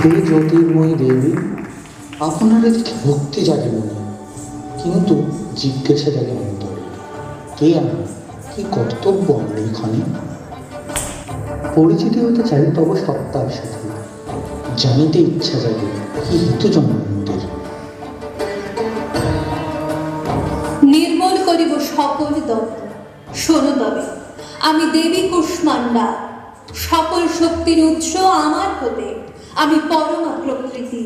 হে জ্যোতির্ময়ী দেবী, আপনার দেখে ভক্তি জাগে মনে, কিন্তু জিজ্ঞাসা জাগে অন্তরে। কে আমি, কি কর্তব্য আমার এখানে? পরিচিতি হতে চাই তব সত্তার সাথে, জানিতে ইচ্ছা জাগে কি হেতু জন্মদের। নির্মূল করিব সকল দত্ত, শোনো তবে আমি দেবী কুষ্মান্ডা, সকল শক্তির উৎস আমার হতে, আমি পরমা প্রকৃতি,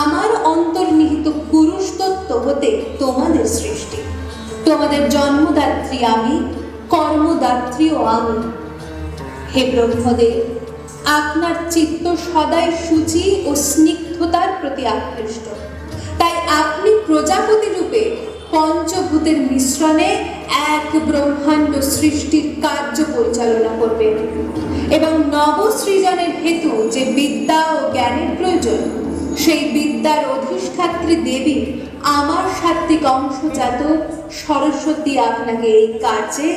আমার অন্তর্নিহিত পুরুষ তত্ত্ব হতে তোমাদের সৃষ্টি, তোমাদের জন্মদাত্রী আমি, কর্মদাত্রীও আমি। হে ব্রহ্মদেব, আপনার চিত্ত সদাই সূচি ও স্নিগ্ধতার প্রতি আকৃষ্ট, তাই আপনি প্রজাপতি রূপে পঞ্চভূতের মিশ্রণে এক ব্রহ্মাণ্ড সৃষ্টির কার্য পরিচালনা করবেন এবং নবসৃজনের হেতু যে বিদ্যা ও জ্ঞানের প্রয়োজন, সেই বিদ্যার অধিষ্ঠাত্রী দেবী আমার সাত্ত্বিক অংশজাত সরস্বতী আপনাকে এই কার্যে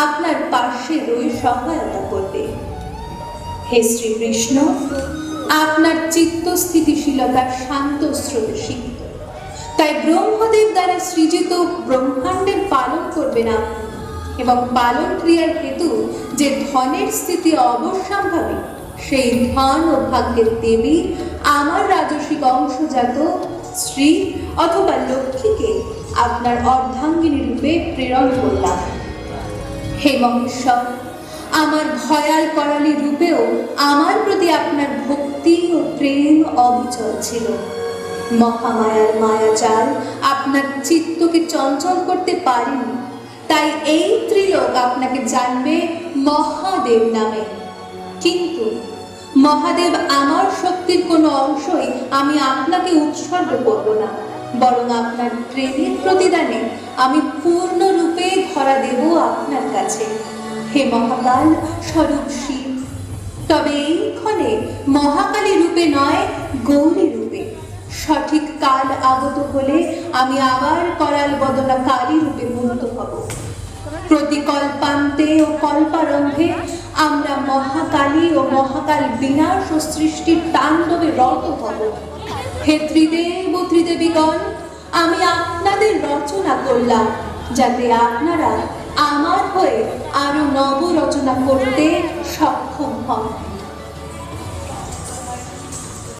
আপনার পার্শ্বে রয়ে সহায়তা করবে। হে শ্রীকৃষ্ণ, আপনার চিত্ত স্থিতিশীলতার শান্ত স্রোতে শিক্ষিত, তাই ব্রহ্মদেব দ্বারা সৃজিত ব্রহ্মাণ্ডের পালন করবেন আপনি, এবং পালন ক্রিয়ার হেতু যে ধনের স্থিতি অবশ্যম্ভাবী, সেই ধন ও ভাগ্যের দেবী আমার রাজসিক অংশজাত স্ত্রী অথবা লক্ষ্মীকে আপনার অর্ধাঙ্গিনী রূপে প্রেরণ করলাম। হে মহেশ্বর, আমার ভয়াল করালি রূপেও আমার প্রতি আপনার ভক্তি ও প্রেম অবিচল ছিল। মহামায়ার মায়াজাল আপনার চিত্তকে চঞ্চল করতে পারেনি, তাই এই ত্রিলোক আপনাকে জানবে মহাদেব নামে। কিন্তু মহাদেব আমার শক্তির কোনো অংশই আমি আপনাকে উৎসর্গ করব না, বরং আপনার প্রেমের প্রতিদানে আমি পূর্ণরূপে ধরা দেব আপনার কাছে। হে মহাকাল স্বরূপ শিব, তবে এইক্ষণে মহাকালী রূপে নয়, গৌরী রূপে। সঠিক কাল আগত হলে আমি আবার করাল বদলা কালী রূপে মূর্ত হব। প্রতি কল্পান্তে ও কল্পারম্ভে আমরা মহাকালী ও মহাকাল বিনাশ ও সৃষ্টির তাণ্ডবে রত হব। হে ত্রিদেব ও ত্রিদেবীগণ, আমি আপনাদের রচনা করলাম যাতে আপনারা আমার হয়ে আরো নব রচনা করতে সক্ষম হন।